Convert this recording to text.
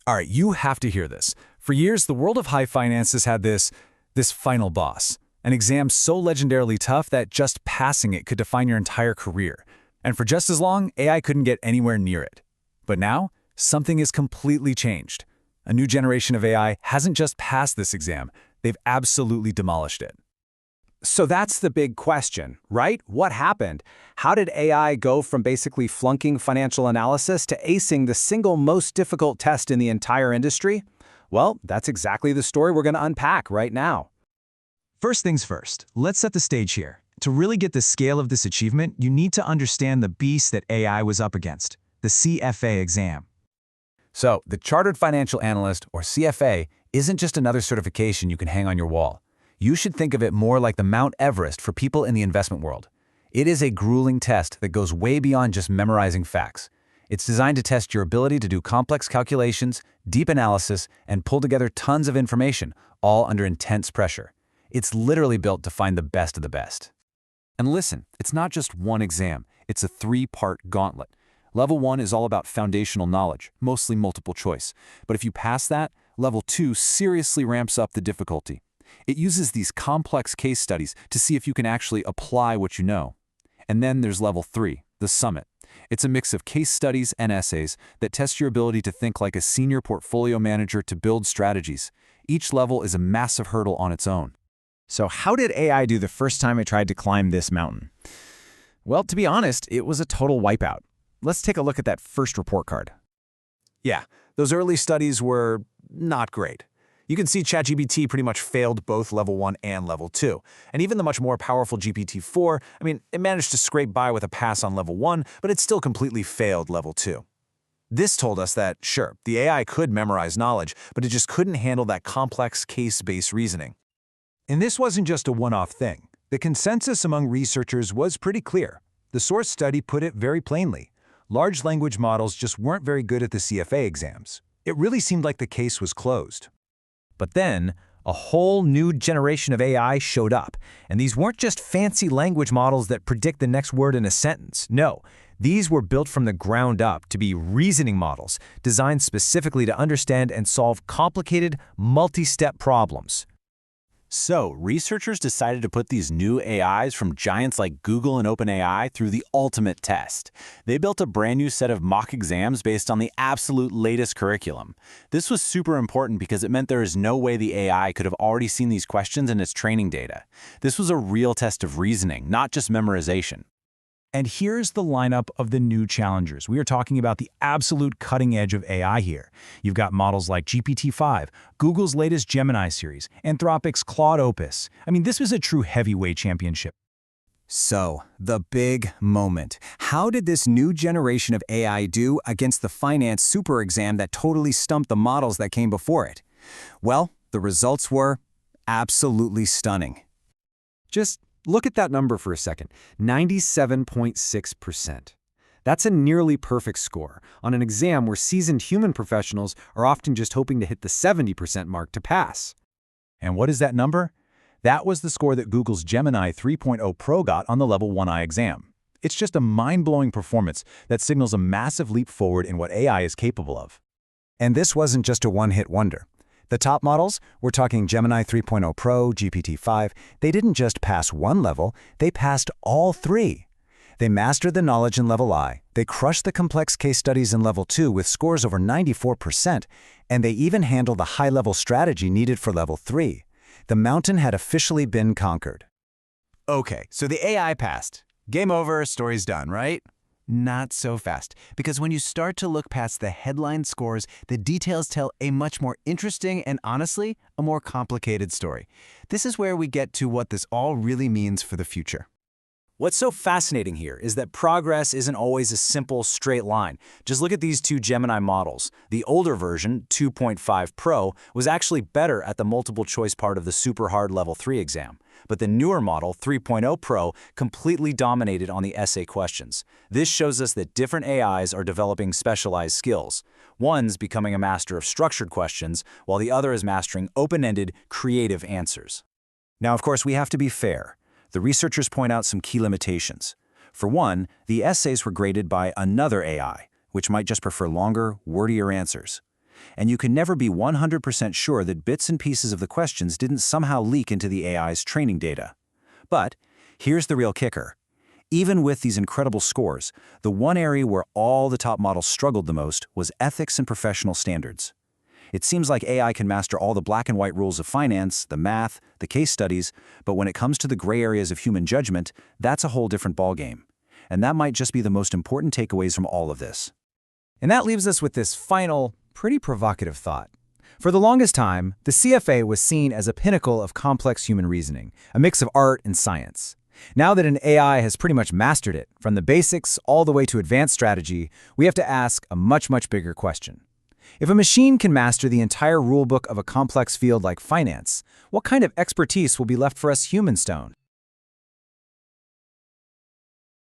All right, you have to hear this. For years, the world of high finance has had this final boss, an exam so legendarily tough that just passing it could define your entire career. And for just as long, AI couldn't get anywhere near it. But now, something has completely changed. A new generation of AI hasn't just passed this exam, they've absolutely demolished it. So that's the big question, right? What happened? How did AI go from basically flunking financial analysis to acing the single most difficult test in the entire industry? Well, that's exactly the story we're going to unpack right now. First things first, let's set the stage here. To really get the scale of this achievement, you need to understand the beast that AI was up against, the CFA exam. So, the Chartered Financial Analyst, or CFA, isn't just another certification you can hang on your wall. You should think of it more like the Mount Everest for people in the investment world. It is a grueling test that goes way beyond just memorizing facts. It's designed to test your ability to do complex calculations, deep analysis, and pull together tons of information, all under intense pressure. It's literally built to find the best of the best. And listen, it's not just one exam, it's a three-part gauntlet. Level 1 is all about foundational knowledge, mostly multiple choice. But if you pass that, Level 2 seriously ramps up the difficulty. It uses these complex case studies to see if you can actually apply what you know. And then there's Level 3, the summit. It's a mix of case studies and essays that test your ability to think like a senior portfolio manager to build strategies. Each level is a massive hurdle on its own. So how did AI do the first time it tried to climb this mountain? Well, to be honest, it was a total wipeout. Let's take a look at that first report card. Yeah, those early studies were not great. You can see ChatGPT pretty much failed both Level 1 and Level 2. And even the much more powerful GPT-4, it managed to scrape by with a pass on Level 1, but it still completely failed Level 2. This told us that, sure, the AI could memorize knowledge, but it just couldn't handle that complex case-based reasoning. And this wasn't just a one-off thing. The consensus among researchers was pretty clear. The source study put it very plainly. Large language models just weren't very good at the CFA exams. It really seemed like the case was closed. But then, a whole new generation of AI showed up. And these weren't just fancy language models that predict the next word in a sentence. No, these were built from the ground up to be reasoning models, designed specifically to understand and solve complicated, multi-step problems. So, researchers decided to put these new AIs from giants like Google and OpenAI through the ultimate test. They built a brand new set of mock exams based on the absolute latest curriculum. This was super important because it meant there is no way the AI could have already seen these questions in its training data. This was a real test of reasoning, not just memorization. And here's the lineup of the new challengers. We are talking about the absolute cutting edge of AI here. You've got models like GPT-5, Google's latest Gemini series, Anthropic's Claude Opus. This was a true heavyweight championship. So, the big moment. How did this new generation of AI do against the finance super exam that totally stumped the models that came before it? Well, the results were absolutely stunning. Just look at that number for a second, 97.6%. That's a nearly perfect score on an exam where seasoned human professionals are often just hoping to hit the 70% mark to pass. And what is that number? That was the score that Google's Gemini 3.0 Pro got on the Level 1I exam. It's just a mind-blowing performance that signals a massive leap forward in what AI is capable of. And this wasn't just a one-hit wonder. The top models, we're talking Gemini 3.0 Pro, GPT-5, they didn't just pass one level, they passed all three. They mastered the knowledge in Level I, they crushed the complex case studies in Level 2 with scores over 94%, and they even handled the high-level strategy needed for Level 3. The mountain had officially been conquered. Okay, so the AI passed. Game over, story's done, right? Not so fast, because when you start to look past the headline scores, the details tell a much more interesting and honestly, a more complicated story. This is where we get to what this all really means for the future. What's so fascinating here is that progress isn't always a simple, straight line. Just look at these two Gemini models. The older version, 2.5 Pro, was actually better at the multiple-choice part of the super hard Level 3 exam. But the newer model, 3.0 Pro, completely dominated on the essay questions. This shows us that different AIs are developing specialized skills. One's becoming a master of structured questions, while the other is mastering open-ended, creative answers. Now, of course, we have to be fair. The researchers point out some key limitations. For one, the essays were graded by another AI, which might just prefer longer, wordier answers. And you can never be 100% sure that bits and pieces of the questions didn't somehow leak into the AI's training data. But here's the real kicker. Even with these incredible scores, the one area where all the top models struggled the most was ethics and professional standards. It seems like AI can master all the black and white rules of finance, the math, the case studies, but when it comes to the gray areas of human judgment, that's a whole different ballgame. And that might just be the most important takeaways from all of this. And that leaves us with this final, pretty provocative thought. For the longest time, the CFA was seen as a pinnacle of complex human reasoning, a mix of art and science. Now that an AI has pretty much mastered it, from the basics all the way to advanced strategy, we have to ask a much bigger question. If a machine can master the entire rulebook of a complex field like finance, what kind of expertise will be left for us humans, Stone?